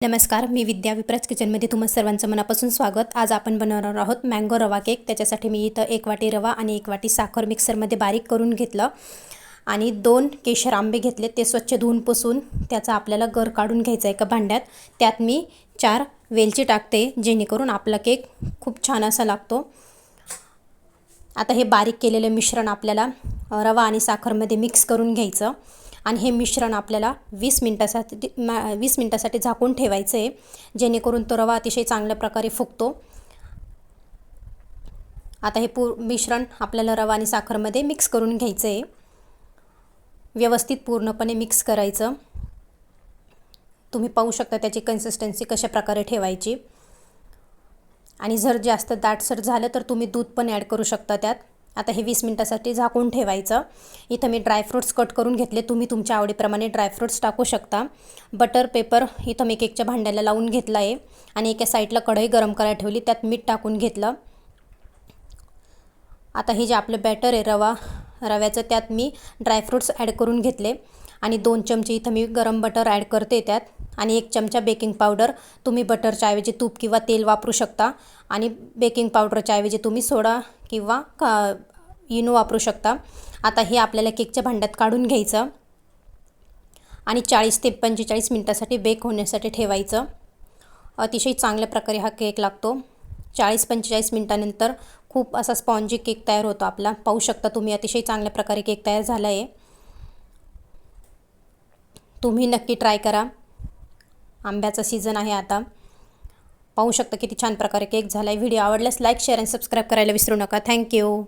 नमस्कार, मी विद्या विप्राज किचनमध्ये तुम्हा सर्वांचं मनापासून स्वागत। आज आपण बनवणार आहोत मँगो रवा केक। त्याच्यासाठी मी इथं 1 वाटी रवा आणि 1 वाटी साखर मिक्सरमध्ये बारीक करून घेतलं आणि 2 केशर आंबे घेतले। ते स्वच्छ धुवून पुसून त्याचा आपल्याला गर काढून घ्यायचा एका भांड्यात। त्यात मी 4 वेलची टाकते, जेणेकरून आपला केक खूप छान असा लागतो। आता हे बारीक केलेले मिश्रण आपल्याला रवा आणि साखरमध्ये मिक्स करून घ्यायचं आणि हे मिश्रण आपल्याला 20 मिनिटासाठी झाकून ठेवायचं आहे, जेणेकरून तो रवा अतिशय चांगल्या प्रकारे फुगतो। आता हे मिश्रण आपल्याला रवा आणि साखरमध्ये मिक्स करून घ्यायचं आहे। व्यवस्थित पूर्णपणे मिक्स करायचं। तुम्ही पाहू शकता त्याची कन्सिस्टन्सी कशा प्रकारे ठेवायची। आणि जर जास्त दाटसर झालं तर तुम्ही दूध पण ॲड करू शकता त्यात। आता हे 20 मिनिटासाठी झाकून ठेवायचं। इथं मी ड्रायफ्रूट्स कट करून घेतले, तुम्ही तुमच्या आवडीप्रमाणे ड्रायफ्रूट्स टाकू शकता। बटर पेपर इथं मी केकच्या भांड्याला लावून घेतला आहे आणि एका साईडला कढई गरम करायला ठेवली, त्यात मीठ टाकून घेतलं। आता हे जे आपलं बॅटर आहे रव्याचं, त्यात मी ड्रायफ्रूट्स ॲड करून घेतले आणि 2 चमचे इथं मी गरम बटर ॲड करते त्यात आणि 1 चमचा बेकिंग पावडर। तुम्ही बटरच्या ऐवजी तूप किंवा तेल वापरू शकता आणि बेकिंग पावडरच्या ऐवजी तुम्ही सोडा किंवा इनो वापरू शकता। आता हे आपल्याला केकच्या भांड्यात काढून घ्यायचं आणि 40 ते 45 मिनिटासाठी बेक होण्यासाठी ठेवायचं। अतिशय चांगल्या प्रकारे हा केक लागतो। 40-45 मिनिटानंतर खूप असा स्पॉन्जी केक तयार होतो आपला। पाहू शकता तुम्ही, अतिशय चांगल्या प्रकारे केक तयार झाला आहे। तुम्ही नक्की ट्राय करा। आंब्याचा सीझन आहे आता। पाहू शकता किती छान प्रकारे केक झाला आहे। व्हिडिओ आवडल्यास लाईक, शेअर आणि सबस्क्राईब करायला विसरू नका। थँक्यू।